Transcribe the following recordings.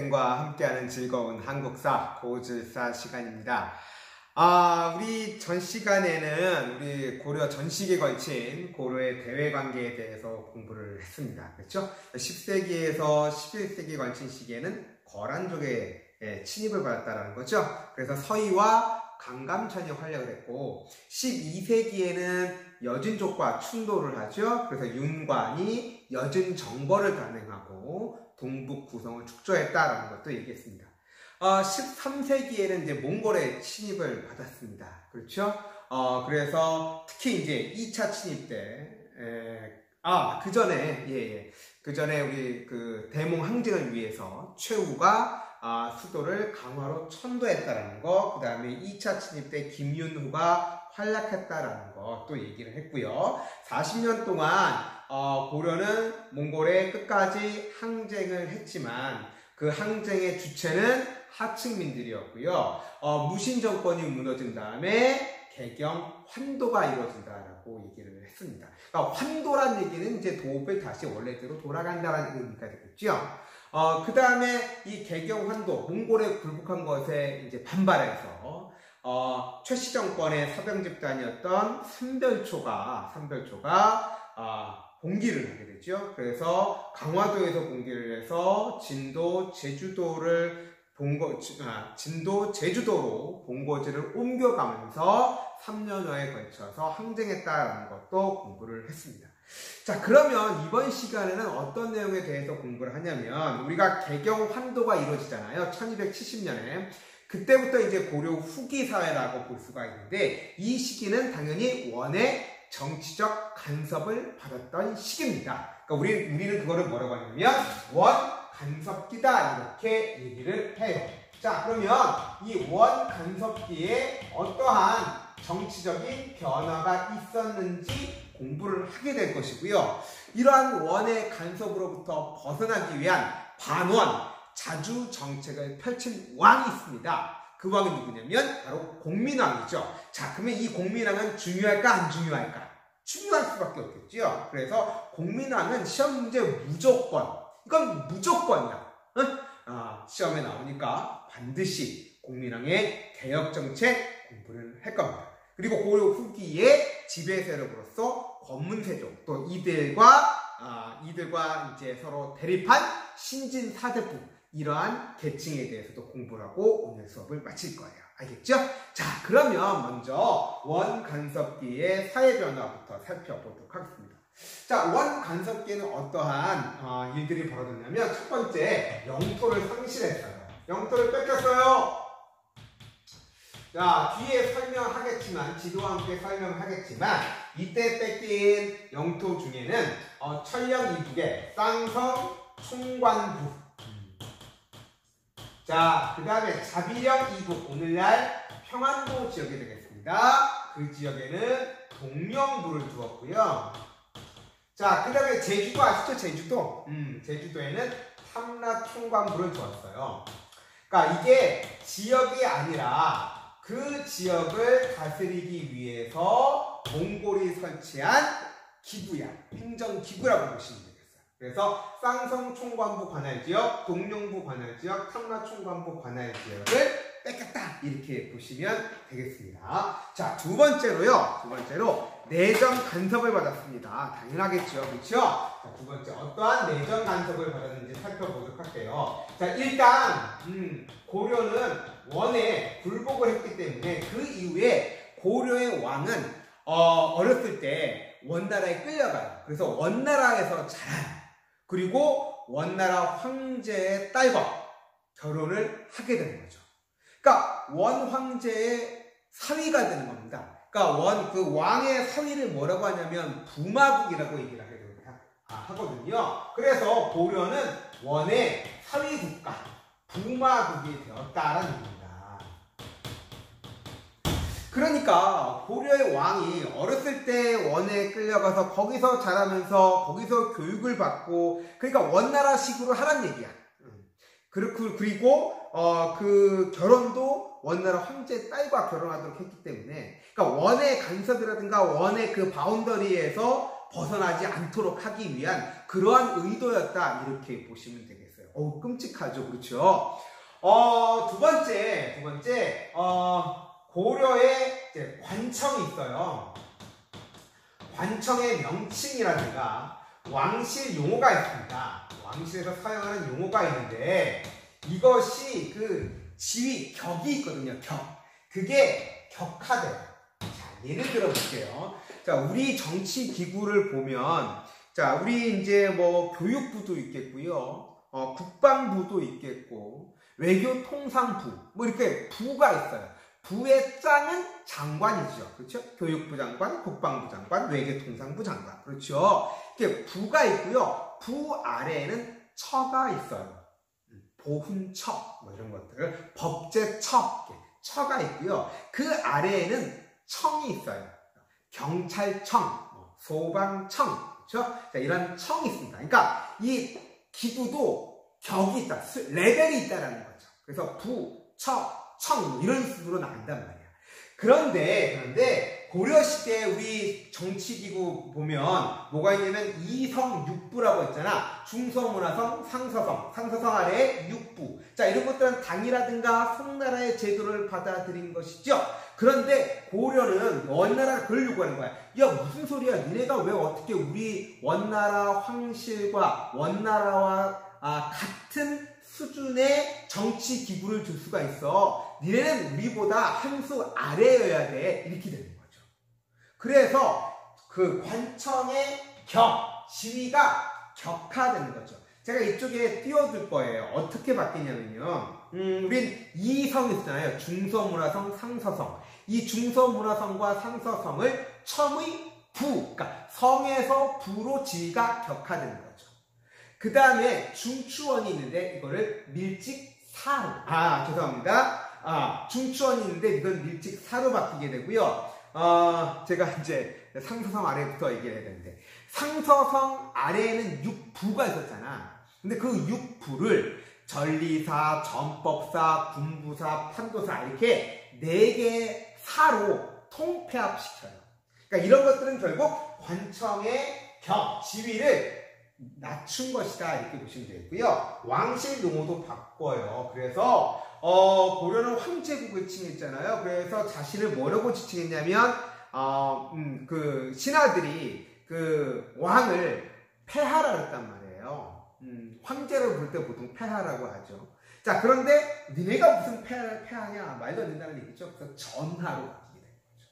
선생과 함께하는 즐거운 한국사 고질사 시간입니다. 우리 전 시간에는 우리 고려 전식에 걸친 고려의 대외 관계에 대해서 공부를 했습니다. 그렇죠? 10세기에서 11세기에 걸친 시기에는 거란족의 침입을 받았다는 거죠. 그래서 서희와 강감천이 활약을 했고 12세기에는 여진족과 충돌을 하죠. 그래서 윤관이 여진 정벌을 단행하고 동북 구성을 축조했다라는 것도 얘기했습니다. 13세기에는 이제 몽골의 침입을 받았습니다. 그렇죠? 그래서 특히 이제 2차 침입 때, 그 전에 우리 그 대몽 항쟁을 위해서 최후가 수도를 강화로 천도했다라는 거, 그 다음에 2차 침입 때 김윤후가 활약했다라는 거 또 얘기를 했고요. 40년 동안 고려는 몽골에 끝까지 항쟁을 했지만 그 항쟁의 주체는 하층민들이었고요. 무신 정권이 무너진 다음에 개경 환도가 이루어진다라고 얘기를 했습니다. 그러니까 환도란 얘기는 이제 도읍을 다시 원래대로 돌아간다라는 의미가 되겠죠. 그 다음에 이 개경 환도, 몽골에 굴복한 것에 이제 반발해서 최씨 정권의 사병 집단이었던 삼별초가 봉기를 하게 되죠. 그래서 강화도에서 봉기를 해서 진도, 제주도로 본거지를 옮겨가면서 3년여에 걸쳐서 항쟁했다라는 것도 공부를 했습니다. 자, 그러면 이번 시간에는 어떤 내용에 대해서 공부를 하냐면 우리가 개경 환도가 이루어지잖아요. 1270년에. 그때부터 이제 고려 후기 사회라고 볼 수가 있는데 이 시기는 당연히 원의 정치적 간섭을 받았던 시기입니다. 그러니까 우리는 그거를 뭐라고 하냐면 원 간섭기다 이렇게 얘기를 해요. 자, 그러면 이 원 간섭기에 어떠한 정치적인 변화가 있었는지 공부를 하게 될 것이고요. 이러한 원의 간섭으로부터 벗어나기 위한 반원, 자주 정책을 펼친 왕이 있습니다. 그 왕은 누구냐면 바로 공민왕이죠. 자, 그러면 이 공민왕은 중요할까 안 중요할까? 중요할 수밖에 없겠죠. 그래서 공민왕은 시험 문제 무조건, 이건 무조건이야. 시험에 나오니까 반드시 공민왕의 개혁정책 공부를 할 겁니다. 그리고 고려 후기의 지배 세력으로서 권문세족, 또 이들과 이제 서로 대립한 신진사대부, 이러한 계층에 대해서도 공부를 하고 오늘 수업을 마칠 거예요. 알겠죠? 자, 그러면 먼저 원간섭기의 사회 변화부터 살펴보도록 하겠습니다. 자, 원간섭기에는 어떠한 일들이 벌어졌냐면 첫 번째, 영토를 상실했어요. 영토를 뺏겼어요. 자, 뒤에 설명하겠지만, 지도와 함께 설명하겠지만 이때 뺏긴 영토 중에는 천령 이북의 쌍성 총관부, 자, 그 다음에 자비령 이북, 오늘날 평안도 지역이 되겠습니다. 그 지역에는 동령부를 두었고요. 자, 그 다음에 제주도 아시죠? 제주도. 제주도에는 삼라총관부를 두었어요. 그러니까 이게 지역이 아니라 그 지역을 다스리기 위해서 몽골이 설치한 기구야. 행정기구라고 보시면 돼요. 그래서 쌍성총관부 관할지역, 동령부 관할지역, 탐라총관부 관할지역을 뺏겼다 이렇게 보시면 되겠습니다. 자, 두 번째로 내정 간섭을 받았습니다. 당연하겠죠, 그렇죠? 자, 두 번째 어떠한 내정 간섭을 받았는지 살펴보도록 할게요. 자, 일단 고려는 원에 굴복을 했기 때문에 그 이후에 고려의 왕은 어렸을 때 원나라에 끌려가요. 그래서 원나라에서 자라요. 그리고 원나라 황제의 딸과 결혼을 하게 되는 거죠. 그러니까 원 황제의 사위가 되는 겁니다. 그러니까 그 왕의 사위를 뭐라고 하냐면 부마국이라고 얘기를 하거든요. 그래서 고려는 원의 사위 국가, 부마국이 되었다라는 얘기입니다. 그러니까 고려의 왕이 어렸을 때 원에 끌려가서 거기서 자라면서 거기서 교육을 받고, 그러니까 원나라식으로 하란 얘기야. 그리고 그 결혼도 원나라 황제의 딸과 결혼하도록 했기 때문에, 그러니까 원의 간섭이라든가 원의 그 바운더리에서 벗어나지 않도록 하기 위한 그러한 의도였다 이렇게 보시면 되겠어요. 끔찍하죠. 그렇죠? 두 번째, 고려에 이제 관청이 있어요. 관청의 명칭이라든가 왕실 용어가 있습니다. 왕실에서 사용하는 용어가 있는데 이것이 그 지위, 격이 있거든요. 격. 그게 격화돼요. 자, 예를 들어 볼게요. 자, 우리 정치 기구를 보면 자, 우리 이제 뭐 교육부도 있겠고요. 국방부도 있겠고 외교통상부 뭐 이렇게 부가 있어요. 부의 짱은 장관이죠. 그렇죠? 교육부 장관, 국방부 장관, 외교통상부 장관. 그렇죠? 이렇게 부가 있고요. 부 아래에는 처가 있어요. 보훈처 뭐 이런 것들, 법제처, 처가 있고요. 그 아래에는 청이 있어요. 경찰청, 소방청, 그렇죠? 자, 이런 청이 있습니다. 그러니까 이 기구도 격이 있다, 레벨이 있다라는 거죠. 그래서 부, 처, 청 이런 식으로 나온단 말이야. 그런데 고려 시대 우리 정치기구 보면 뭐가 있냐면 이성 육부라고 했잖아. 중서문화성, 상서성 아래에 육부. 자, 이런 것들은 당이라든가 송나라의 제도를 받아들인 것이죠. 그런데 고려는 원나라 그걸 요구하는 거야. 야, 무슨 소리야? 니네가 왜 어떻게 우리 원나라 황실과 원나라와 같은 수준의 정치 기구를 줄 수가 있어. 니네는 우리보다 한 수 아래여야 돼. 이렇게 되는 거죠. 그래서 그 관청의 지위가 격화되는 거죠. 제가 이쪽에 띄워둘 거예요. 어떻게 바뀌냐면요. 우린 이성이 있잖아요. 중서문화성, 상서성. 이 중서문화성과 상서성을 첨의 부, 그러니까 성에서 부로 지위가 격화되는 거죠. 그 다음에 중추원이 있는데 이거를 밀직사로, 죄송합니다. 중추원이 있는데 이건 밀직사로 바뀌게 되고요. 제가 이제 상서성 아래부터 얘기해야 되는데, 상서성 아래에는 육부가 있었잖아. 근데 그 육부를 전리사, 전법사, 군부사, 판도사 이렇게 4개 사로 통폐합시켜요. 그러니까 이런 것들은 결국 관청의 지위를 낮춘 것이다 이렇게 보시면 되겠고요. 왕실 용어도 바꿔요. 그래서 고려는 황제국을 칭했잖아요. 그래서 자신을 뭐라고 지칭했냐면 그 신하들이 그 왕을 폐하라 했단 말이에요. 황제를 부를 때 보통 폐하라고 하죠. 자, 그런데 니네가 무슨 폐하냐 말도 안 된다는 얘기죠. 그래서 전하로 바뀌게 된 거죠.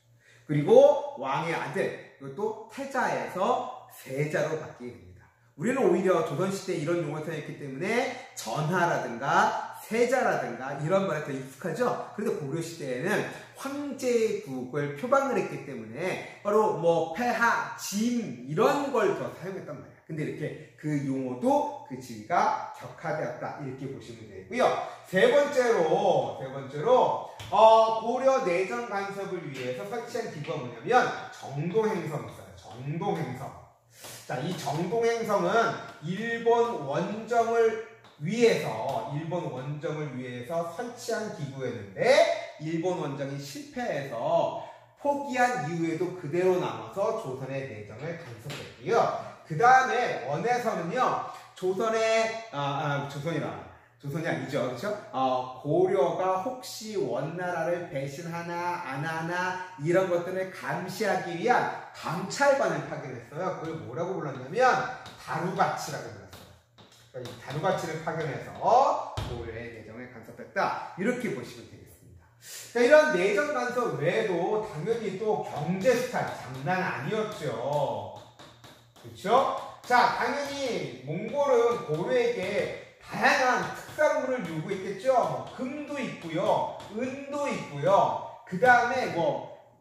그리고 왕의 아들, 이것도 태자에서 세자로 바뀌게 됩니다. 우리는 오히려 조선시대에 이런 용어를 사용했기 때문에 전하라든가 세자라든가 이런 말에 더 익숙하죠. 그런데 고려시대에는 황제국을 표방을 했기 때문에 바로 뭐 폐하, 짐 이런 걸 더 사용했단 말이야. 근데 이렇게 그 용어도 그 지위가 격화되었다 이렇게 보시면 되고요. 세 번째로 고려 내정 간섭을 위해서 설치한 기구가 뭐냐면 정동행성이 있어요. 정동행성. 자, 이 정동행성은 일본 원정을 위해서 설치한 기구였는데 일본 원정이 실패해서 포기한 이후에도 그대로 남아서 조선의 내정을 간섭했고요. 그 다음에 원에서는요, 조선이 아니죠. 그렇죠? 고려가 혹시 원나라를 배신하나 안 하나 이런 것들을 감시하기 위한 감찰관을 파견했어요. 그걸 뭐라고 불렀냐면 다루가치라고 불렀어요. 그러니까 이 다루가치를 파견해서 고려의 내정을 간섭했다. 이렇게 보시면 되겠습니다. 자, 이런 내정 간섭 외에도 당연히 또 경제 스타일 장난 아니었죠. 그렇죠? 자, 당연히 몽골은 고려에게 다양한 특산물을 요구했겠죠. 금도 있고요, 은도 있고요. 그 다음에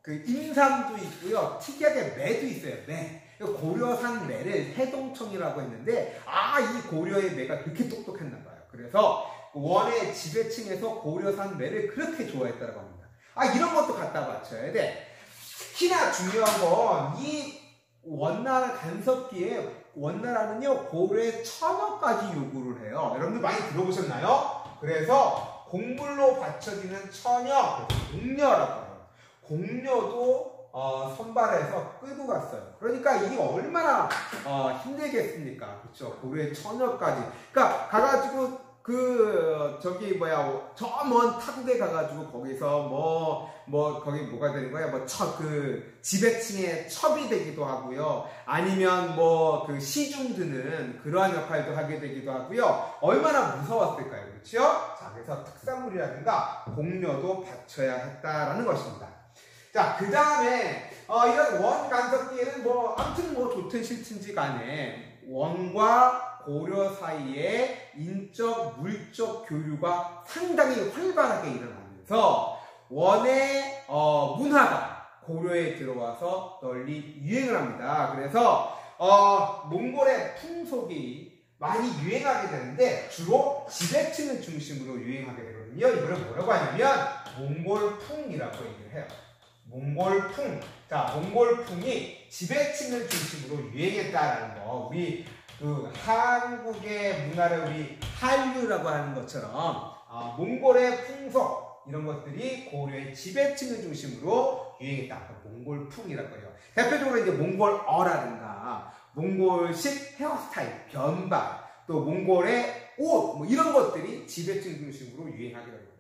인삼도 있고요. 특이하게 매도 있어요. 매. 고려산 매를 해동청이라고 했는데, 이 고려의 매가 그렇게 똑똑했나 봐요. 그래서 원의 지배층에서 고려산 매를 그렇게 좋아했다고 합니다. 이런 것도 갖다 바쳐야 돼. 특히나 중요한 건 이 원나라 간섭기에 원나라는요, 고려의 천여까지 요구를 해요. 여러분들 많이 들어보셨나요? 그래서 곡물로 바쳐지는 천여, 공녀라고 해요. 공녀도 선발해서 끌고 갔어요. 그러니까 이게 얼마나 힘들겠습니까? 그렇죠? 고려의 천여까지. 그러니까 가가지고 저기 뭐야 저 먼 타국에 가가지고 거기서 거기 뭐가 되는 거야 지배층의 첩이 되기도 하고요. 아니면 그 시중 드는 그러한 역할도 하게 되기도 하고요. 얼마나 무서웠을까요, 그렇죠? 자, 그래서 특산물이라든가 공료도 바쳐야 했다라는 것입니다. 자, 그 다음에 이런 원 간섭기에는 아무튼 좋든 싫든지 간에 원과 고려 사이에 인적, 물적 교류가 상당히 활발하게 일어나면서 원의 문화가 고려에 들어와서 널리 유행을 합니다. 그래서 몽골의 풍속이 많이 유행하게 되는데 주로 지배층을 중심으로 유행하게 되거든요. 이거를 뭐라고 하냐면 몽골풍이라고 얘기를 해요. 몽골풍. 자, 몽골풍이 지배층을 중심으로 유행했다라는 거. 우리 한국의 문화를 우리 한류라고 하는 것처럼 몽골의 풍속 이런 것들이 고려의 지배층을 중심으로 유행했다. 몽골풍이라고 해요. 대표적으로 이제 몽골어라든가 몽골식 헤어스타일, 변발, 또 몽골의 옷 이런 것들이 지배층 중심으로 유행하게 됩니다.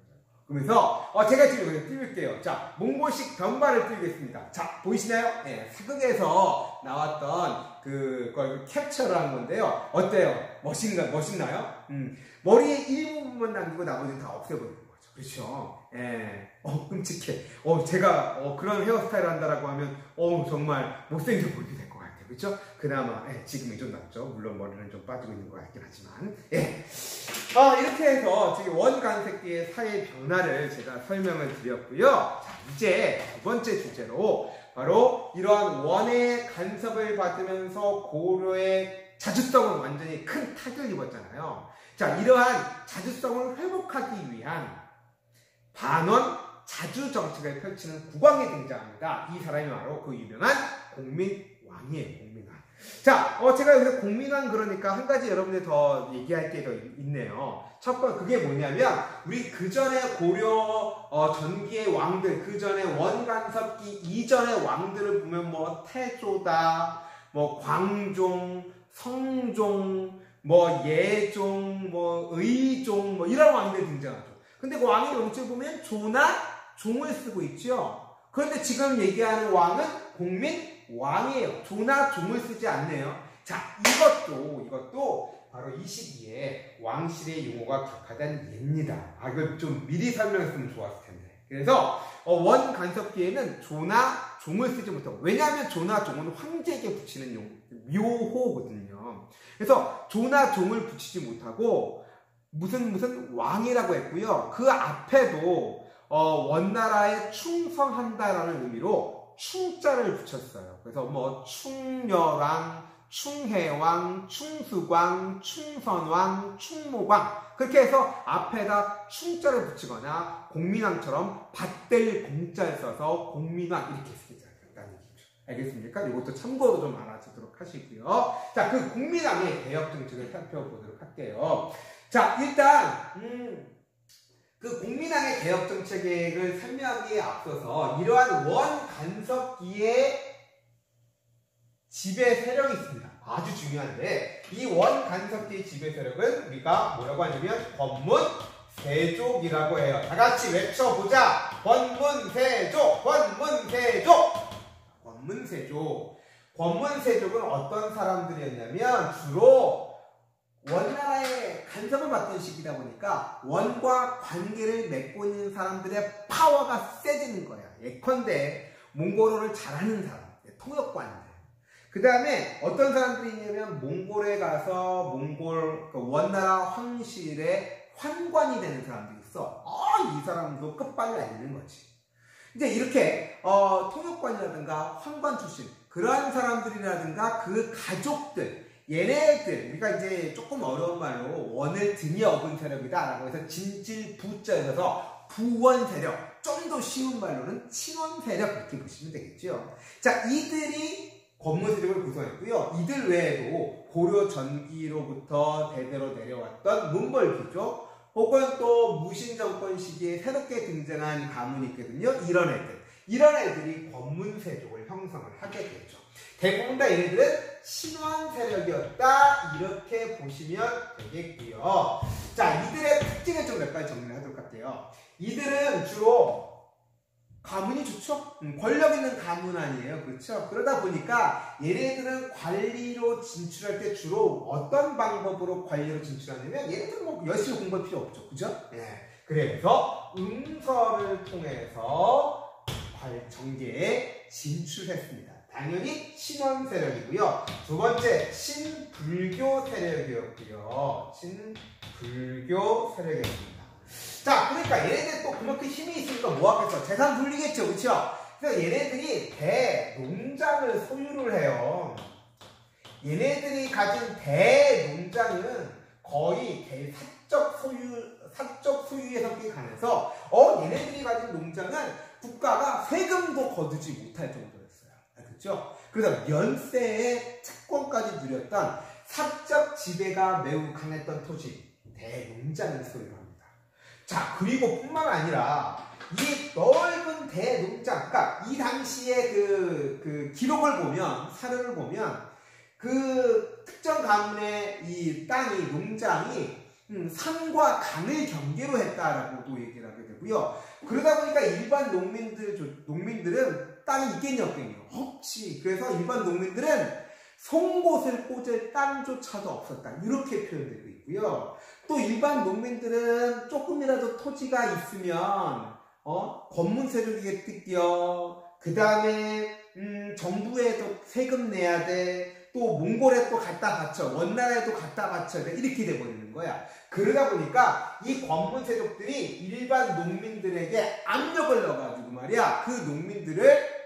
그래서 제가 지금 여기 띄울게요. 자, 몽골식 변발을 띄우겠습니다. 자, 보이시나요? 네, 사극에서 나왔던 그걸 캡처를 한 건데요. 어때요? 멋있나요? 머리에 일부분만 남기고 나머지는 다 없애버리는 거죠. 그렇죠? 예. 끔찍해. 제가 그런 헤어스타일을 한다라고 하면 정말 못생겨 보이게 될 것 같아요. 그렇죠? 그나마 지금이 좀 낫죠. 물론 머리는 좀 빠지고 있는 것 같긴 하지만 이렇게 해서 지금 원간섭기의 사회 변화를 제가 설명을 드렸고요. 자, 이제 두 번째 주제로 바로 이러한 원의 간섭을 받으면서 고려의 자주성은 완전히 큰 타격을 입었잖아요. 자, 이러한 자주성을 회복하기 위한 반원 자주 정책을 펼치는 국왕이 등장합니다. 이 사람이 바로 그 유명한 공민왕이에요. 공민왕. 자, 제가 여기서 공민왕 그러니까 한 가지 여러분들 더 얘기할 게 더 있네요. 첫 번째 그게 뭐냐면 우리 그 전에 고려 전기의 왕들, 그 전에 원간섭기 이전의 왕들을 보면 태조다, 광종, 성종, 예종, 의종 이런 왕들이 등장하죠. 근데 그 왕의 명칭을 보면 조나 종을 쓰고 있죠. 그런데 지금 얘기하는 왕은 공민왕이에요. 조나 종을 쓰지 않네요. 자, 이것도 바로 이 시기에 왕실의 용어가 격화된 예입니다. 이걸 좀 미리 설명했으면 좋았을 텐데. 그래서 원 간섭기에는 조나 종을 쓰지 못하고, 왜냐하면 조나 종은 황제에게 붙이는 묘호거든요. 그래서 조나 종을 붙이지 못하고 무슨 왕이라고 했고요. 그 앞에도 원나라에 충성한다라는 의미로 충자를 붙였어요. 그래서 충렬왕, 충해왕, 충수광, 충선왕, 충모광 그렇게 해서 앞에다 충자를 붙이거나 공민왕처럼 받될 공자를 써서 공민왕 이렇게 쓰게 된다는 얘기죠. 알겠습니까? 이것도 참고로 좀 알아두도록 하시고요. 자, 그 공민왕의 개혁 정책을 살펴보도록 할게요. 자, 일단 그 공민왕의 개혁 정책 계획을 설명하기에 앞서서 이러한 원간섭기의 지배 세력이 있습니다. 아주 중요한데 이 원간섭기의 지배 세력은 우리가 뭐라고 하냐면 권문세족이라고 해요. 다 같이 외쳐보자. 권문세족, 권문세족, 권문세족. 권문세족은 어떤 사람들이었냐면 주로 원나라의 간섭을 받던 시기다 보니까 원과 관계를 맺고 있는 사람들의 파워가 세지는 거야. 예컨대 몽골어를 잘하는 사람, 통역관들. 그 다음에 어떤 사람들이 있냐면 몽골에 가서 원나라 황실의 환관이 되는 사람들이 있어. 이 사람도 끝발을 알리는 거지. 이제 이렇게 통역관이라든가 환관 출신 그러한 사람들이라든가 그 가족들 얘네들 우리가 이제 조금 어려운 말로 원을 등에 업은 세력이다 라고 해서 진질부자여서 부원 세력, 좀 더 쉬운 말로는 친원 세력 이렇게 보시면 되겠죠. 자, 이들이 권문세력을 구성했고요. 이들 외에도 고려 전기로부터 대대로 내려왔던 문벌귀족 혹은 또 무신정권 시기에 새롭게 등장한 가문이 있거든요. 이런 애들이 권문세족을 형성을 하게 되죠. 대부분 다 얘네들은 친원 세력이었다 이렇게 보시면 되겠고요. 자, 이들의 특징을 좀 몇 가지 정리를 하도록 할게요. 이들은 주로 가문이 좋죠? 권력 있는 가문 아니에요. 그렇죠? 그러다 보니까 얘네들은 관리로 진출할 때 주로 어떤 방법으로 관리로 진출하냐면 얘네들은 뭐 열심히 공부할 필요 없죠. 그죠? 예. 그래서 음서를 통해서 정계에 진출했습니다. 당연히 신원 세력이고요. 두 번째, 신불교 세력이었고요. 신불교 세력이었습니다. 자, 그러니까 얘네들 또 그렇게 힘이 있으니까 뭐 하겠어? 재산 불리겠죠, 그렇죠? 그래서 얘네들이 대농장을 소유를 해요. 얘네들이 가진 대농장은 거의 사적 소유의 성격이 강해서 얘네들이 가진 농장은 국가가 세금도 거두지 못할 정도였어요. 그렇죠? 그래서 면세의 특권까지 누렸던 사적 지배가 매우 강했던 토지, 대농장을 소유를 합니다. 자, 그리고 뿐만 아니라 이 넓은 대농장, 그러니까 이 당시에 그 기록을 보면, 사료를 보면 그 특정 가문의 이 땅이, 농장이 산과 강을 경계로 했다라고도 얘기를 하게 되고요. 그러다 보니까 일반 농민들은 땅이 있겠니 없겠니? 없지. 그래서 일반 농민들은 송곳을 꽂을 땅조차도 없었다. 이렇게 표현되고 있고요. 또 일반 농민들은 조금이라도 토지가 있으면 권문 세력이겠고요. 그 다음에 정부에도 세금 내야 돼. 또 몽골에 또 갖다 바쳐. 원나라에도 갖다 바쳐야 돼. 이렇게 돼버리는 거야. 그러다 보니까 이 권문 세력들이 일반 농민들에게 압력을 넣어가지고 말이야. 그 농민들을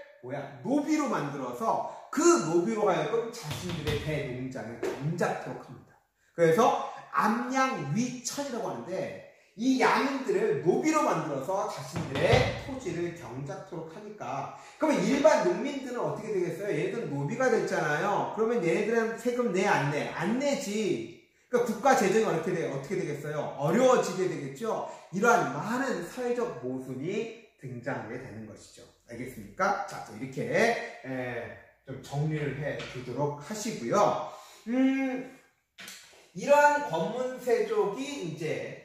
노비로 만들어서 그 노비로 하여금 자신들의 대농장을 경작토록 합니다. 그래서 암양위천이라고 하는데 이 양인들을 노비로 만들어서 자신들의 토지를 경작토록 하니까 그러면 일반 농민들은 어떻게 되겠어요? 얘네들은 노비가 됐잖아요. 그러면 얘네들은 세금 내 안 내? 안 내지. 그러니까 국가 재정이 어떻게 되겠어요? 어려워지게 되겠죠? 이러한 많은 사회적 모순이 등장하게 되는 것이죠. 알겠습니까? 자, 또 이렇게 좀 정리를 해 두도록 하시고요. 이러한 권문세족이 이제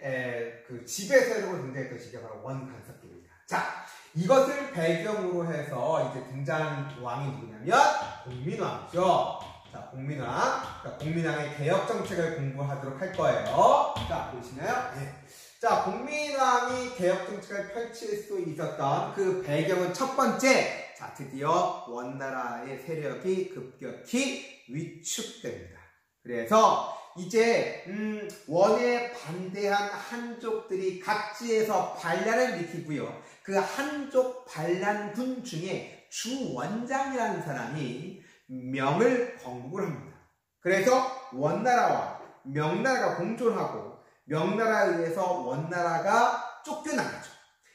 그 지배 세력으로 등장했던 시기가 바로 원간섭기입니다. 자, 이것을 배경으로 해서 이제 등장한 왕이 누구냐면 공민왕이죠. 자, 공민왕의 개혁 정책을 공부하도록 할 거예요. 자, 보시나요? 네. 자, 공민왕이 개혁 정책을 펼칠 수 있었던 그 배경은 첫 번째, 자, 드디어 원나라의 세력이 급격히 위축됩니다. 그래서 이제 원에 반대한 한족들이 각지에서 반란을 일으키고요. 그 한족 반란군 중에 주원장이라는 사람이 명을 건국을 합니다. 그래서 원나라와 명나라가 공존하고 명나라에 의해서 원나라가 쫓겨나가죠.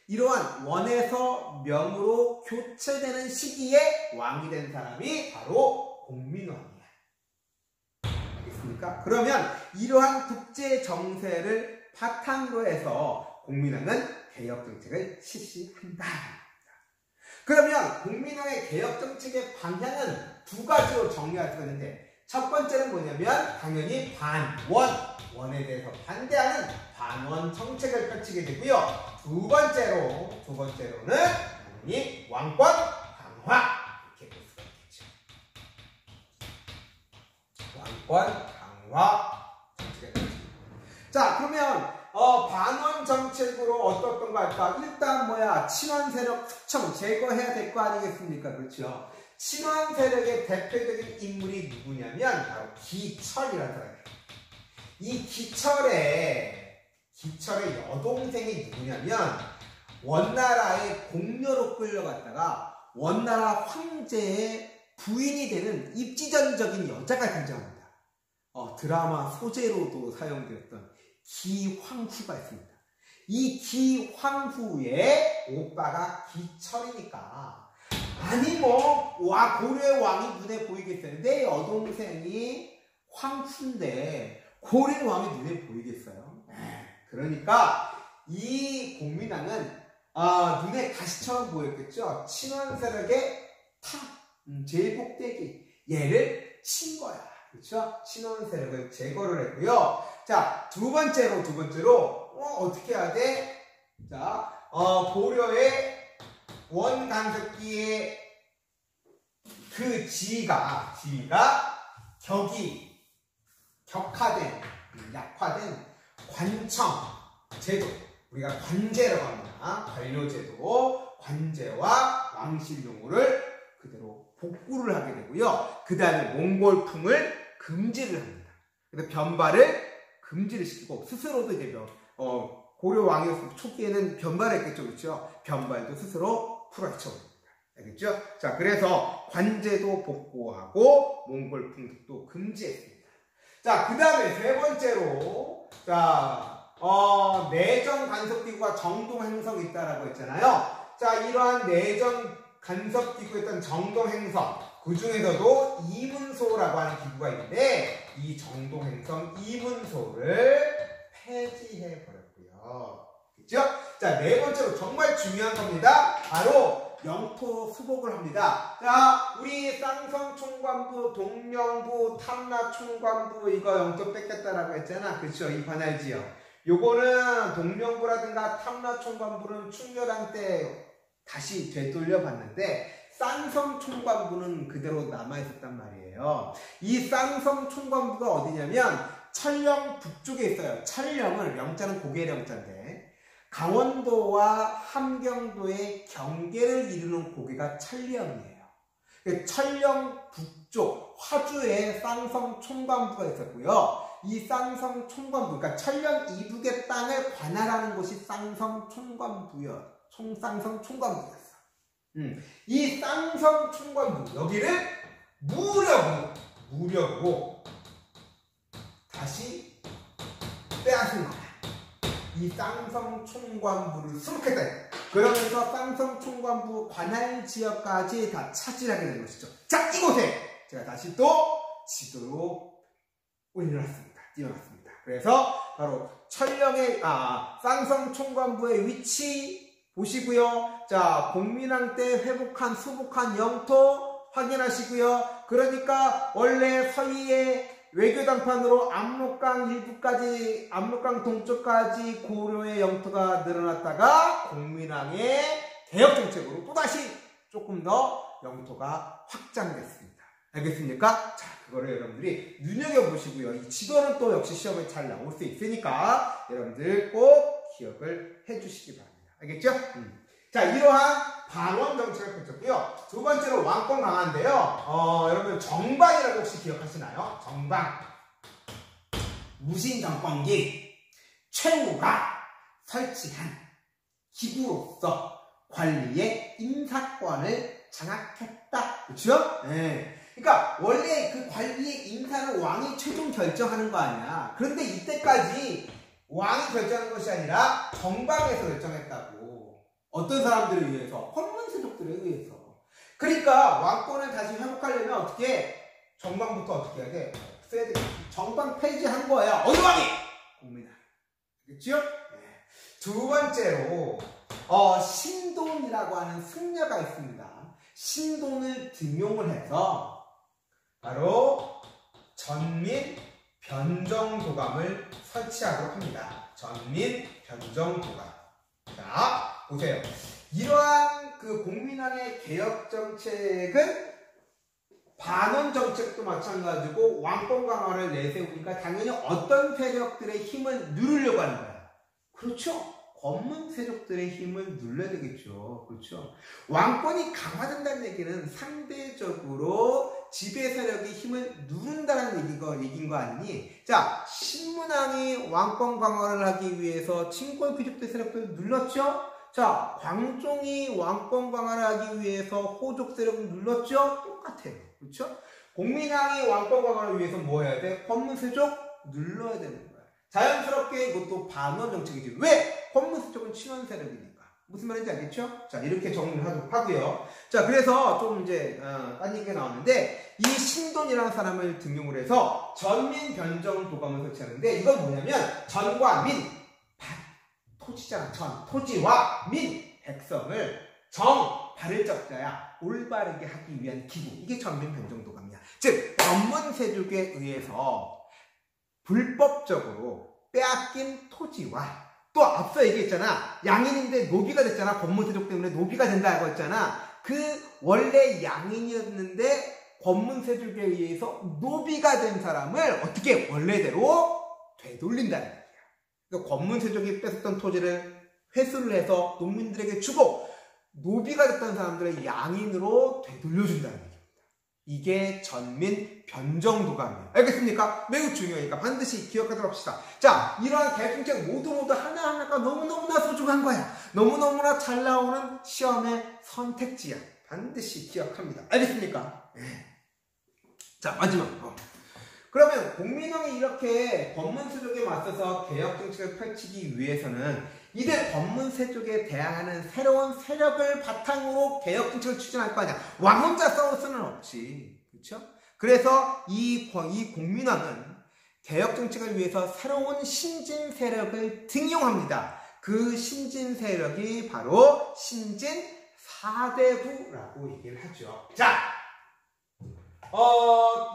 이러한 원에서 명으로 교체되는 시기에 왕이 된 사람이 바로 공민왕이에요. 알겠습니까? 그러면 이러한 국제 정세를 바탕으로 해서 공민왕은 개혁 정책을 실시한다. 그러면 공민왕의 개혁 정책의 방향은 두 가지로 정리할 수가 있는데 첫 번째는 뭐냐면 당연히 원에 대해서 반대하는 반원 정책을 펼치게 되고요. 두 번째로는 당연히 왕권 강화 이렇게 볼 수가 있겠죠. 왕권 강화 정책을 펼치게. 자, 그러면 반원 정책으로 어떻던 거 할까? 일단 친원 세력 숙청 제거해야 될 거 아니겠습니까? 그렇죠? 친원 세력의 대표적인 인물이 누구냐면 바로 기철이라는 사람이에요. 이 기철의 여동생이 누구냐면 원나라의 공녀로 끌려갔다가 원나라 황제의 부인이 되는 입지전적인 여자가 등장합니다. 드라마 소재로도 사용되었던 기황후가 있습니다. 이 기황후의 오빠가 기철이니까 아니 고려의 왕이 눈에 보이겠어요. 내 여동생이 황후인데 고려의 왕이 눈에 보이겠어요. 그러니까 이 공민왕은 눈에 가시처럼 보였겠죠. 친원 세력의 탑 제일 꼭대기 얘를 친 거야. 그렇죠? 신원 세력을 제거를 했고요. 자, 두 번째로 어떻게 해야 돼? 자, 고려의 원간섭기의 그 지위가 격화된, 약화된 관청 제도, 우리가 관제라고 합니다. 관료제도, 관제와 왕실용으를 그대로 복구를 하게 되고요. 그 다음에 몽골풍을 금지를 합니다. 그래서 변발을 금지를 시키고 스스로도 이제 고려 왕의 초기에는 변발을 했겠죠, 그렇죠? 변발도 스스로 풀어헤쳐버립니다. 알겠죠? 자, 그래서 관제도 복구하고 몽골풍도 금지했습니다. 자, 그 다음에 세 번째로, 자, 내정 간섭기구가 정동 행성이 있다라고 했잖아요. 자, 이러한 내정 간섭기구에 있던 정동 행성, 그 중에서도 이문소라고 하는 기구가 있는데, 이 정동 행성 이문소를 폐지해버렸고요. 그죠? 자, 네 번째로 정말 중요한 겁니다. 바로 영토 수복을 합니다. 자, 우리 쌍성 총관부, 동령부, 탐라 총관부 이거 영토 뺏겼다라고 했잖아. 그렇죠? 이 관할지역. 요거는 동령부라든가 탐라 총관부는 충렬왕 때 다시 되돌려 봤는데 쌍성 총관부는 그대로 남아있었단 말이에요. 이 쌍성 총관부가 어디냐면 찰령 북쪽에 있어요. 찰령은 명자는 고개령자인데 강원도와 함경도의 경계를 이루는 고개가 찰령이에요. 찰령 북쪽 화주에 쌍성 총관부가 있었고요. 이 쌍성 총관부, 그러니까 찰령 이북의 땅을 관할하는 곳이 쌍성 총관부였어요. 쌍성 총관부였어. 이 쌍성 총관부 여기를 무력으로 다시 빼앗은 거야. 이 쌍성 총관부를 수록했다. 그러면서 쌍성 총관부 관할 지역까지 다 차지하게 된 것이죠. 자, 이곳에 제가 다시 또 지도로 띄워놨습니다. 그래서 바로 찰령의 쌍성 총관부의 위치 보시고요. 자, 공민왕 때 수복한 영토 확인하시고요. 그러니까 원래 서희의 외교당판으로 압록강 일부까지, 압록강 동쪽까지 고려의 영토가 늘어났다가 공민왕의 개혁정책으로 또다시 조금 더 영토가 확장됐습니다. 알겠습니까? 자, 그거를 여러분들이 눈여겨보시고요. 이 지도는 또 역시 시험에 잘 나올 수 있으니까 여러분들 꼭 기억을 해주시기 바랍니다. 알겠죠? 자, 이러한 방언 정책을 펼쳤고요. 두 번째로 왕권 강화인데요. 여러분 정방이라고 혹시 기억하시나요? 정방. 무신 정권기 최후가 설치한 기구로서 관리의 인사권을 장악했다. 그렇죠? 네. 그러니까 원래 그 관리의 인사를 왕이 최종 결정하는 거 아니야. 그런데 이때까지 왕이 결정하는 것이 아니라 정방에서 결정했다고. 어떤 사람들에 의해서, 헌문세족들에 의해서. 그러니까 왕권을 다시 회복하려면 어떻게? 정방부터 어떻게 해야 돼? 없애야 돼. 정방 폐지한 거야. 어느 왕이? 공민왕. 그렇죠? 네. 두 번째로 신돈이라고 하는 승려가 있습니다. 신돈을 등용을 해서 바로 전민 변정도감을 설치하도록 합니다. 전민 변정도감. 자, 보세요. 이러한 그 공민왕의 개혁 정책은 반원 정책도 마찬가지고 왕권 강화를 내세우니까 당연히 어떤 세력들의 힘을 누르려고 하는 거야. 그렇죠? 권문 세력들의 힘을 눌러야 되겠죠. 그렇죠? 왕권이 강화된다는 얘기는 상대적으로 지배 세력의 힘을 누른다는 얘기인 거 아니니? 자, 신문왕이 왕권 강화를 하기 위해서 친권 귀족대 세력들을 눌렀죠? 자, 광종이 왕권 강화를 하기 위해서 호족 세력을 눌렀죠? 똑같아요. 그렇죠? 공민왕이 왕권 강화를 위해서 뭐 해야 돼? 권문세족 눌러야 되는 거야. 자연스럽게 이것도 반원 정책이지. 왜? 권문세족은 친원 세력이니까. 무슨 말인지 알겠죠? 자, 이렇게 정리를 하도록 하고요. 자, 그래서 좀 이제 딴 얘기가 나왔는데 이 신돈이라는 사람을 등용을 해서 전민 변정 도감을 설치하는데 이건 뭐냐면 전과 민, 토지잖아. 전, 토지와 민, 백성을 말을 적자야 올바르게 하기 위한 기구. 이게 전면 변정도감이야. 즉 권문세족에 의해서 불법적으로 빼앗긴 토지와 또 앞서 얘기했잖아. 양인인데 노비가 됐잖아. 권문세족 때문에 노비가 된다고 했잖아. 그 원래 양인이었는데 권문세족에 의해서 노비가 된 사람을 어떻게 원래대로 되돌린다는 얘기야. 그러니까 권문세족이 뺏었던 토지를 회수를 해서 농민들에게 주고 노비가 됐던 사람들의 양인으로 되돌려준다는 얘기입니다. 이게 전민 변정도감이에요. 알겠습니까? 매우 중요하니까 반드시 기억하도록 합시다. 자, 이러한 계획정책 모두 하나하나가 너무너무나 소중한 거야. 너무너무나 잘 나오는 시험의 선택지야. 반드시 기억합니다. 알겠습니까? 네. 자, 마지막. 그러면 공민왕이 이렇게 권문세족에 맞서서 개혁정책을 펼치기 위해서는 이들 권문세족에 대항하는 새로운 세력을 바탕으로 개혁정책을 추진할 거 아니야. 왕 혼자 싸울 수는 없지. 그렇죠? 그래서 이 공민왕은 개혁정책을 위해서 새로운 신진 세력을 등용합니다. 그 신진 세력이 바로 신진 사대부라고 얘기를 하죠. 자,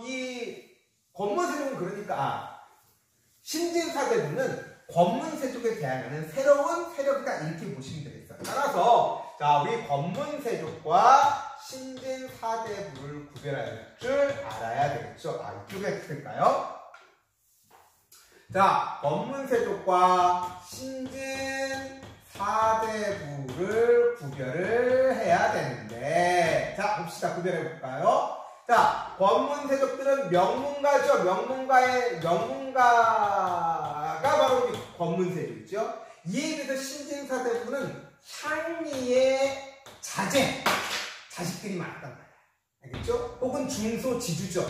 이 권문세족은 그러니까 신진 사대부는 권문세족에 대항하는 새로운 세력이다 이렇게 보시면 되겠어요. 따라서 자, 우리 권문세족과 신진 사대부를 구별할 줄 알아야 되겠죠. 이쪽에 있을까요? 자, 권문세족과 신진 사대부를 구별을 해야 되는데, 자, 봅시다. 구별해 볼까요? 자, 권문세족들은 명문가죠. 명문가가 바로 권문세족이죠. 이에 비해서 신진사대부는 향리의 자식들이 많았단 말이야. 알겠죠? 혹은 중소지주죠.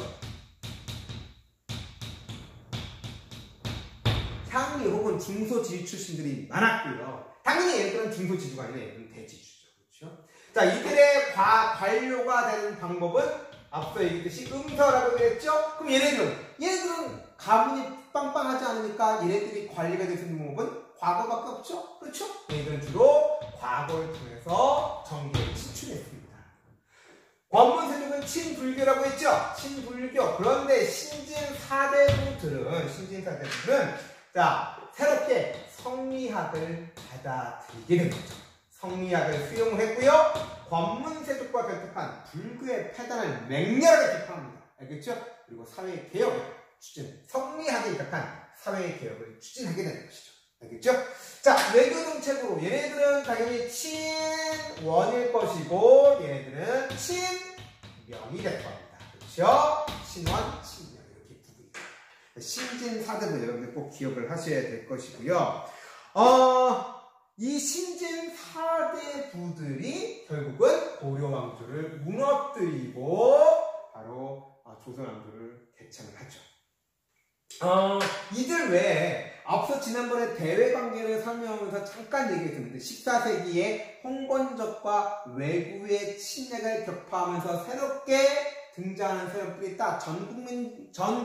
향리 혹은 중소지주 출신들이 많았고요. 당연히 얘들은 중소지주가 아니라 얘들은 대지주죠. 그렇죠? 자, 이들의 관료가 되는 방법은 앞서 얘기했듯이 음서라고 그랬죠? 그럼 얘네들은 가문이 빵빵하지 않으니까 얘네들이 관리가 될 수 있는 방법은 과거밖에 없죠? 그렇죠? 얘네들은 주로 과거를 통해서 정계에 진출했습니다. 권문세족은 친불교라고 했죠? 친불교. 그런데 신진사대부들은 자, 새롭게 성리학을 받아들이게 된 거죠. 성리학을 수용을 했고요. 권문세족과 결탁한 불교의 폐단을 맹렬하게 비판합니다. 알겠죠? 그리고 사회개혁을 성리학에 입각한 사회개혁을 추진하게 되는 것이죠. 알겠죠? 자, 외교정책으로 얘네들은 당연히 친원일 것이고 얘네들은 친명이 될 겁니다. 그렇죠? 친원, 친명 이렇게 부분입니다. 신진사대부 여러분들 꼭 기억을 하셔야 될 것이고요. 이 신진사대부들이 결국은 고려왕조를 무너뜨리고 바로 조선왕조를 개창을 하죠. 이들 외에 앞서 지난번에 대외관계를 설명하면서 잠깐 얘기했었는데 14세기에 홍건적과 외구의 침략을 격파하면서 새롭게 등장하는 세력들이 있다. 전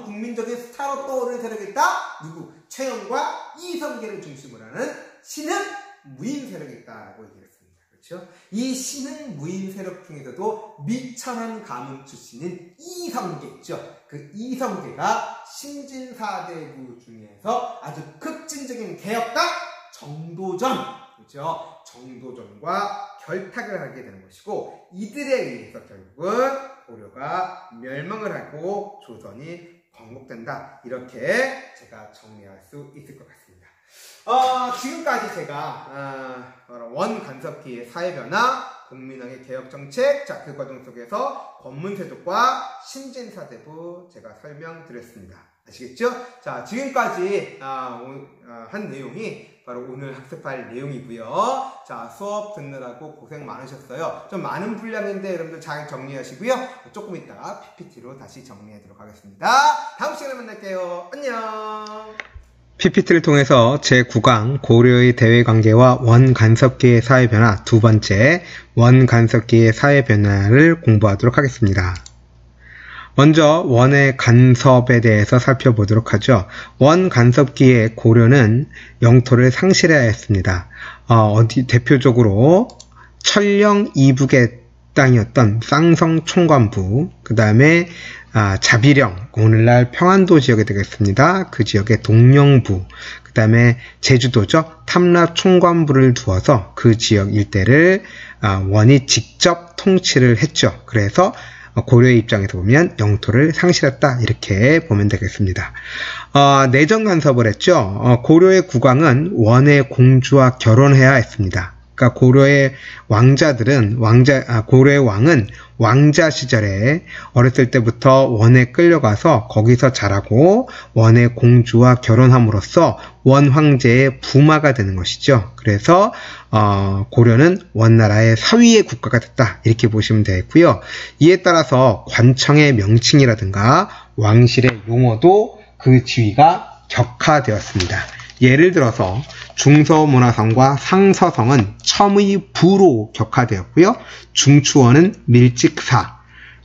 국민적인 스타로 떠오르는 세력이 있다. 누구? 최영과 이성계를 중심으로 하는 신흥 무인 세력이 있다고 얘기했습니다. 그렇죠? 이 신흥 무인 세력 중에서도 미천한 가문 출신인 이성계 있죠. 그 이성계가 신진사대부 중에서 아주 급진적인 개혁가 정도전, 그렇죠? 정도전과 결탁을 하게 되는 것이고 이들에 의해서 결국은 고려가 멸망을 하고 조선이 건국된다. 이렇게 제가 정리할 수 있을 것 같습니다. 지금까지 제가 원간섭기의 사회변화, 국민왕의 개혁정책, 자, 그 과정 속에서 권문세족과 신진사대부 제가 설명드렸습니다. 아시겠죠? 자, 지금까지 한 내용이 바로 오늘 학습할 내용이고요. 자, 수업 듣느라고 고생 많으셨어요. 좀 많은 분량인데 여러분들 잘 정리하시고요. 조금 이따 PPT로 다시 정리하도록 하겠습니다. 다음 시간에 만날게요. 안녕. PPT를 통해서 제9강 고려의 대외관계와 원간섭기의 사회변화 두 번째 원간섭기의 사회변화를 공부하도록 하겠습니다. 먼저 원의 간섭에 대해서 살펴보도록 하죠. 원간섭기의 고려는 영토를 상실해야 했습니다. 대표적으로 천령 이북의 땅이었던 쌍성 총관부, 그 다음에 자비령, 오늘날 평안도 지역이 되겠습니다. 그 지역의 동령부, 그 다음에 제주도죠. 탐라 총관부를 두어서 그 지역 일대를 원이 직접 통치를 했죠. 그래서 고려의 입장에서 보면 영토를 상실했다, 이렇게 보면 되겠습니다. 내정 간섭을 했죠. 고려의 국왕은 원의 공주와 결혼해야 했습니다. 그러니까 고려의 왕자들은 고려의 왕은 왕자 시절에 어렸을 때부터 원에 끌려가서 거기서 자라고 원의 공주와 결혼함으로써 원 황제의 부마가 되는 것이죠. 그래서 고려는 원나라의 사위의 국가가 됐다, 이렇게 보시면 되겠고요. 이에 따라서 관청의 명칭이라든가 왕실의 용어도 그 지위가 격화되었습니다. 예를 들어서 중서문화성과 상서성은 첨의 부로 격화되었고요. 중추원은 밀직사,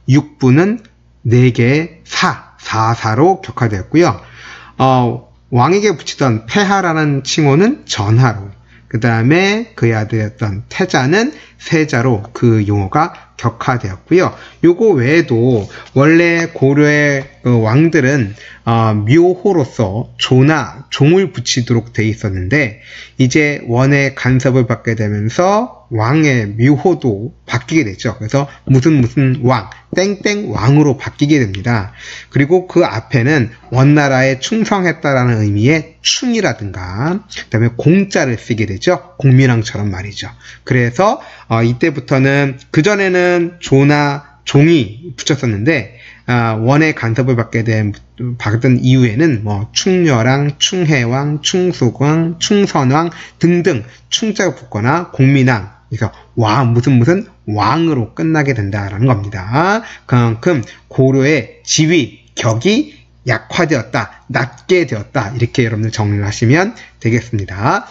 육부는 4개의 사사로 격화되었고요. 왕에게 붙이던 폐하라는 칭호는 전하로, 그 다음에 그의 아들이었던 태자는 세자로 그 용어가 격화되었고요. 요거 외에도 원래 고려의 왕들은 묘호로서 조나 종을 붙이도록 돼 있었는데, 이제 원의 간섭을 받게 되면서 왕의 묘호도 바뀌게 되죠. 그래서 무슨 왕, 땡땡 왕으로 바뀌게 됩니다. 그리고 그 앞에는 원나라에 충성했다라는 의미의 충이라든가, 그 다음에 공자를 쓰게 되죠. 공민왕처럼 말이죠. 그래서 이때부터는, 그전에는 조나 종이 붙였었는데, 원의 간섭을 받던 이후에는 충렬왕, 충해왕, 충숙왕, 충선왕 등등 충자가 붙거나 공민왕, 그래서 무슨 왕으로 끝나게 된다라는 겁니다. 그만큼 고려의 지위, 격이 약화되었다, 낮게 되었다, 이렇게 여러분들 정리를 하시면 되겠습니다.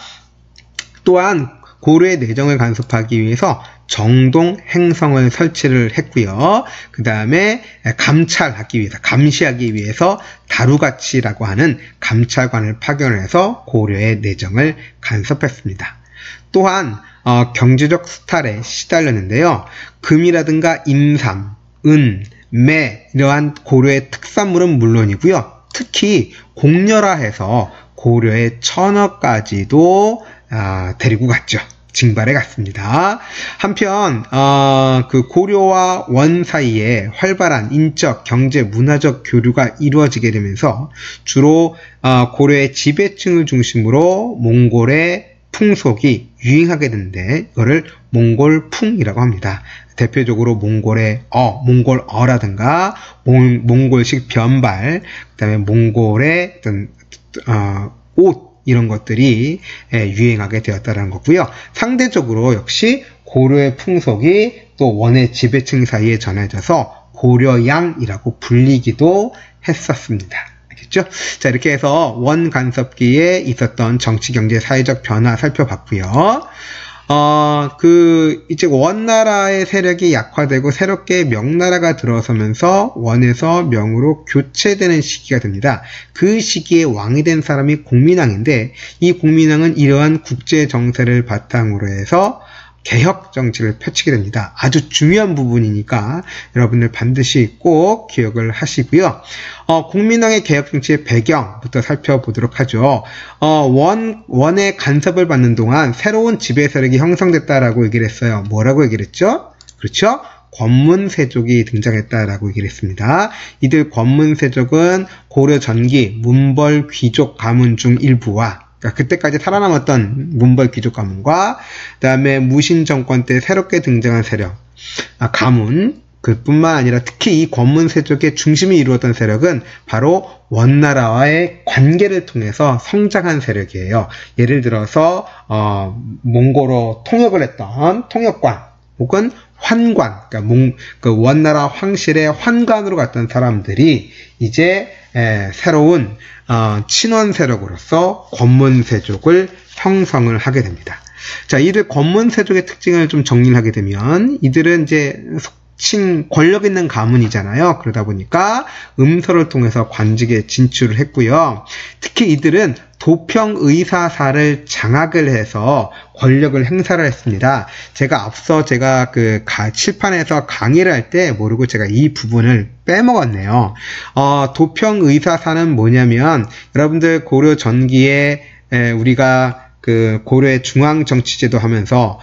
또한 고려의 내정을 간섭하기 위해서 정동 행성을 설치를 했고요. 그 다음에 감시하기 위해서 다루가치라고 하는 감찰관을 파견을 해서 고려의 내정을 간섭했습니다. 또한 경제적 수탈에 시달렸는데요. 금이라든가 임삼, 은, 매, 이러한 고려의 특산물은 물론이고요. 특히 공렬화해서 고려의 천어까지도 데리고 갔죠. 징발해 갔습니다. 한편 그 고려와 원 사이에 활발한 인적, 경제, 문화적 교류가 이루어지게 되면서 주로 고려의 지배층을 중심으로 몽골의 풍속이 유행하게 되는데, 이거를 몽골풍이라고 합니다. 대표적으로 몽골어라든가 몽골식 변발, 그다음에 몽골의 어떤 옷, 이런 것들이 유행하게 되었다는 거고요. 상대적으로 역시 고려의 풍속이 또 원의 지배층 사이에 전해져서 고려양이라고 불리기도 했었습니다. 알겠죠? 자, 이렇게 해서 원 간섭기에 있었던 정치, 경제, 사회적 변화 살펴봤고요. 이제 원나라의 세력이 약화되고 새롭게 명나라가 들어서면서 원에서 명으로 교체되는 시기가 됩니다. 그 시기에 왕이 된 사람이 공민왕인데, 이 공민왕은 이러한 국제 정세를 바탕으로 해서 개혁 정치를 펼치게 됩니다. 아주 중요한 부분이니까 여러분들 반드시 꼭 기억을 하시고요. 공민왕의 개혁 정치의 배경부터 살펴보도록 하죠. 원의 간섭을 받는 동안 새로운 지배 세력이 형성됐다라고 얘기를 했어요. 뭐라고 얘기를 했죠? 그렇죠? 권문세족이 등장했다라고 얘기를 했습니다. 이들 권문세족은 고려 전기 문벌 귀족 가문 중 일부와, 그때까지 살아남았던 문벌 귀족 가문과, 그 다음에 무신 정권 때 새롭게 등장한 세력, 가문, 그뿐만 아니라 특히 이 권문세족의 중심이 이루었던 세력은 바로 원나라와의 관계를 통해서 성장한 세력이에요. 예를 들어서 몽골어 통역을 했던 통역관, 혹은 환관, 그러니까 그 원나라 황실의 환관으로 갔던 사람들이 이제 새로운 친원 세력으로서 권문세족을 형성을 하게 됩니다. 자, 이들 권문세족의 특징을 좀 정리를 하게 되면, 이들은 이제 지칭 권력 있는 가문이잖아요. 그러다 보니까 음서를 통해서 관직에 진출을 했고요. 특히 이들은 도평의사사를 장악을 해서 권력을 행사를 했습니다. 앞서 그 칠판에서 강의를 할 때 모르고 제가 이 부분을 빼먹었네요. 도평의사사는 뭐냐면 여러분들 고려 전기에 우리가 그 고려의 중앙정치제도 하면서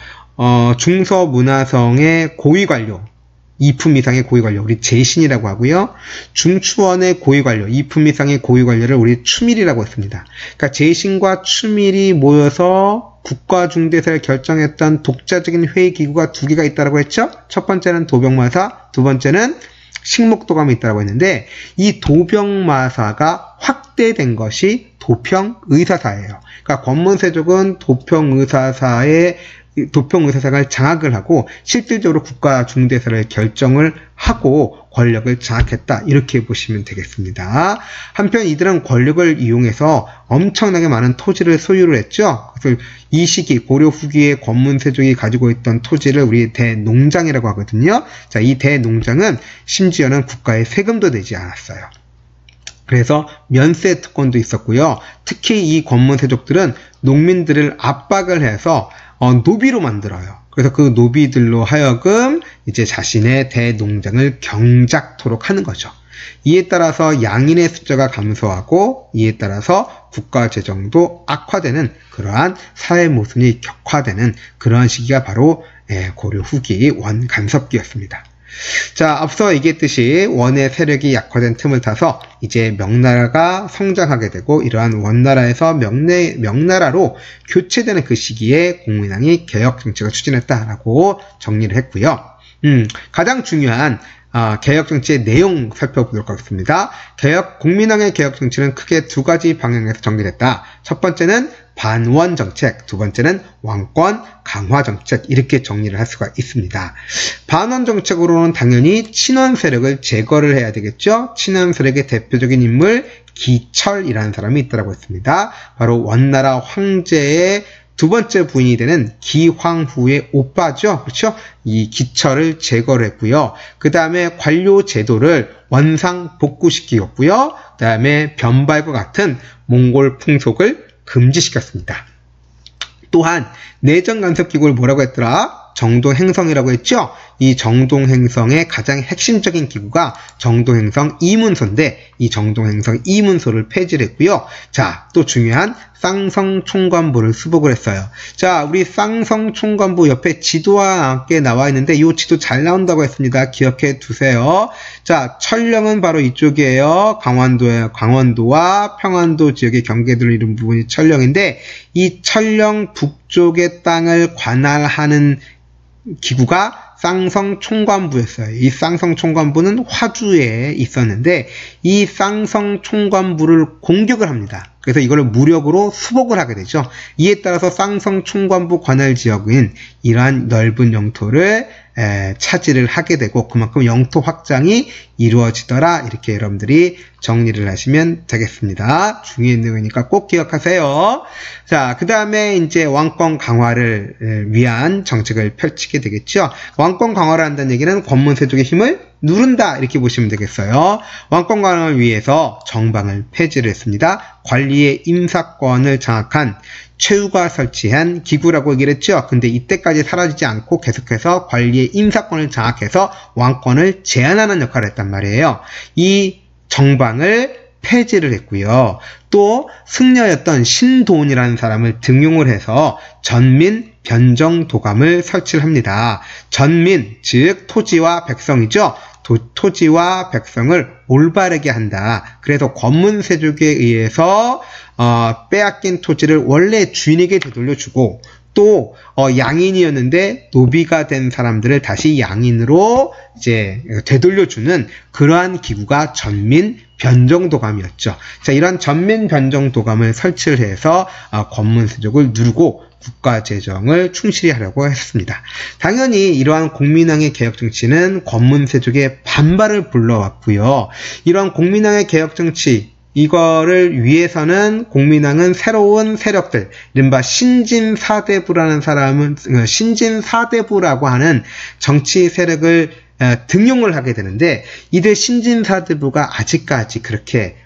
중서문화성의 고위관료 2품 이상의 고위관료, 우리 제신이라고 하고요. 중추원의 고위관료, 2품 이상의 고위관료를 우리 추밀이라고 했습니다. 그러니까 제신과 추밀이 모여서 국가중대사를 결정했던 독자적인 회의기구가 두 개가 있다고 했죠. 첫 번째는 도병마사, 두 번째는 식목도감이 있다고 했는데 이 도병마사가 확대된 것이 도평의사사예요. 그러니까 권문세족은 도평의사사를 장악을 하고 실질적으로 국가 중대사를 결정을 하고 권력을 장악했다. 이렇게 보시면 되겠습니다. 한편 이들은 권력을 이용해서 엄청나게 많은 토지를 소유를 했죠. 그래서 이 시기 고려 후기의 권문세족이 가지고 있던 토지를 우리 대농장이라고 하거든요. 자, 이 대농장은 심지어는 국가에 세금도 내지 않았어요. 그래서 면세 특권도 있었고요. 특히 이 권문세족들은 농민들을 압박을 해서 노비로 만들어요. 그래서 그 노비들로 하여금 이제 자신의 대농장을 경작토록 하는 거죠. 이에 따라서 양인의 숫자가 감소하고 이에 따라서 국가 재정도 악화되는 그러한 사회 모순이 격화되는 그러한 시기가 바로 고려 후기 원간섭기였습니다. 자, 앞서 얘기했듯이 원의 세력이 약화된 틈을 타서 이제 명나라가 성장하게 되고 이러한 원나라에서 명나라로 교체되는 그 시기에 공민왕이 개혁정책을 추진했다라고 정리를 했고요. 가장 중요한 개혁정치의 내용 살펴보도록 하겠습니다. 공민왕의 개혁정치는 크게 두 가지 방향에서 전개됐다. 첫 번째는 반원정책, 두 번째는 왕권 강화정책, 이렇게 정리를 할 수가 있습니다. 반원정책으로는 당연히 친원 세력을 제거를 해야 되겠죠. 친원 세력의 대표적인 인물 기철이라는 사람이 있다고 했습니다. 바로 원나라 황제의 두 번째 부인이 되는 기황후의 오빠죠. 그렇죠? 이 기철을 제거를 했고요. 그 다음에 관료 제도를 원상 복구시키었고요. 그 다음에 변발과 같은 몽골 풍속을 금지시켰습니다. 또한 내정간섭기구를 뭐라고 했더라? 정동행성이라고 했죠? 이 정동행성의 가장 핵심적인 기구가 정동행성 이문소인데 이 정동행성 이문소를 폐지를 했고요. 자, 또 중요한 쌍성총관부를 수복을 했어요. 자, 우리 쌍성총관부 옆에 지도와 함께 나와 있는데 이 지도 잘 나온다고 했습니다. 기억해 두세요. 자, 철령은 바로 이쪽이에요. 강원도와 평안도 지역의 경계들을 이룬 부분이 철령인데 이 철령 북쪽의 땅을 관할하는 기구가 쌍성총관부였어요. 이 쌍성총관부는 화주에 있었는데 이 쌍성총관부를 공격을 합니다. 그래서 이걸 무력으로 수복을 하게 되죠. 이에 따라서 쌍성총관부 관할 지역인 이러한 넓은 영토를 차지를 하게 되고 그만큼 영토 확장이 이루어지더라. 이렇게 여러분들이 정리를 하시면 되겠습니다. 중요한 내용이니까 꼭 기억하세요. 자, 그 다음에 이제 왕권 강화를 위한 정책을 펼치게 되겠죠. 왕권 강화를 한다는 얘기는 권문세족의 힘을 누른다, 이렇게 보시면 되겠어요. 왕권 강화를 위해서 정방을 폐지를 했습니다. 관리의 임사권을 장악한 최후가 설치한 기구라고 얘기를 했죠. 근데 이때까지 사라지지 않고 계속해서 관리의 임사권을 장악해서 왕권을 제한하는 역할을 했단 말이에요. 이 정방을 폐지를 했고요. 또 승려였던 신도원이라는 사람을 등용을 해서 전민 변정도감을 설치를 합니다. 전민, 즉 토지와 백성이죠. 토지와 백성을 올바르게 한다. 그래서 권문세족에 의해서 빼앗긴 토지를 원래 주인에게 되돌려주고 또 양인이었는데 노비가 된 사람들을 다시 양인으로 이제 되돌려주는 그러한 기구가 전민 변정도감이었죠. 자, 이런 전민 변정도감을 설치를 해서 권문세족을 누르고 국가 재정을 충실히 하려고 했습니다. 당연히 이러한 공민왕의 개혁 정치는 권문세족의 반발을 불러왔고요. 이러한 공민왕의 개혁 정치 이거를 위해서는 공민왕은 새로운 세력들, 이른바 신진사대부라는 사람은 신진사대부라고 하는 정치 세력을 등용을 하게 되는데 이들 신진사대부가 아직까지 그렇게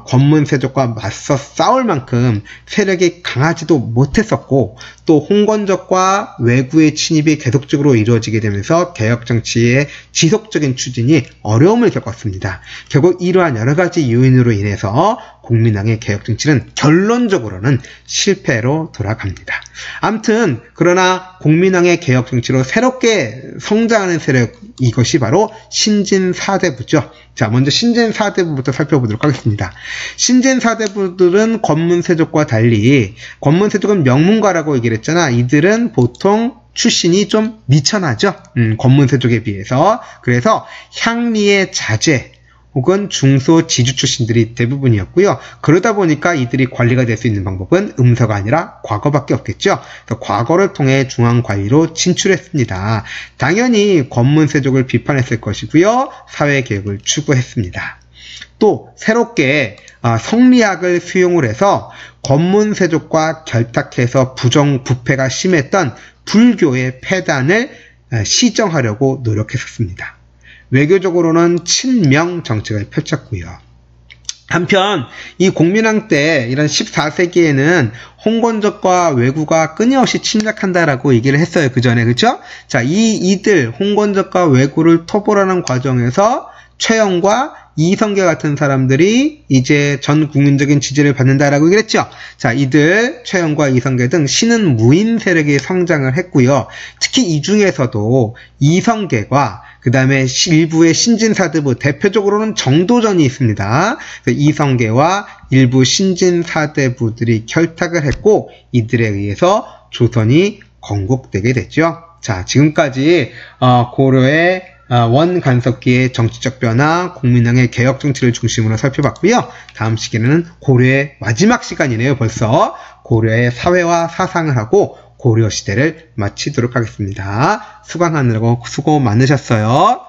권문세족과 맞서 싸울 만큼 세력이 강하지도 못했었고 또 홍건적과 왜구의 침입이 계속적으로 이루어지게 되면서 개혁정치의 지속적인 추진이 어려움을 겪었습니다. 결국 이러한 여러 가지 요인으로 인해서 국민당의 개혁정치는 결론적으로는 실패로 돌아갑니다. 아무튼 그러나 국민당의 개혁정치로 새롭게 성장하는 세력, 이것이 바로 신진사대부죠. 자, 먼저 신진사대부부터 살펴보도록 하겠습니다. 신진사대부들은 권문세족과 달리, 권문세족은 명문가라고 얘기를 했잖아. 이들은 보통 출신이 좀 미천하죠. 권문세족에 비해서. 그래서 향리의 자제 혹은 중소 지주 출신들이 대부분이었고요. 그러다 보니까 이들이 관리가 될 수 있는 방법은 음서가 아니라 과거밖에 없겠죠. 그래서 과거를 통해 중앙관리로 진출했습니다. 당연히 권문세족을 비판했을 것이고요. 사회개혁을 추구했습니다. 또 새롭게 성리학을 수용을 해서 권문세족과 결탁해서 부정부패가 심했던 불교의 폐단을 시정하려고 노력했었습니다. 외교적으로는 친명 정책을 펼쳤고요. 한편 이 공민왕 때 이런 14세기에는 홍건적과 왜구가 끊임없이 침략한다라고 얘기를 했어요. 그 전에, 그렇죠? 자, 이들 홍건적과 왜구를 토벌하는 과정에서 최영과 이성계 같은 사람들이 이제 전 국민적인 지지를 받는다라고 얘기를 했죠. 자, 이들 최영과 이성계 등 신은 무인 세력이 성장을 했고요. 특히 이 중에서도 이성계과 그 다음에 일부의 신진사대부, 대표적으로는 정도전이 있습니다. 이성계와 일부 신진사대부들이 결탁을 했고 이들에 의해서 조선이 건국되게 됐죠. 자, 지금까지 고려의 원간섭기의 정치적 변화, 국민당의 개혁 정치를 중심으로 살펴봤고요. 다음 시간에는 고려의 마지막 시간이네요. 벌써 고려의 사회와 사상을 하고 고려 시대를 마치도록 하겠습니다. 수강하느라고 수고 많으셨어요.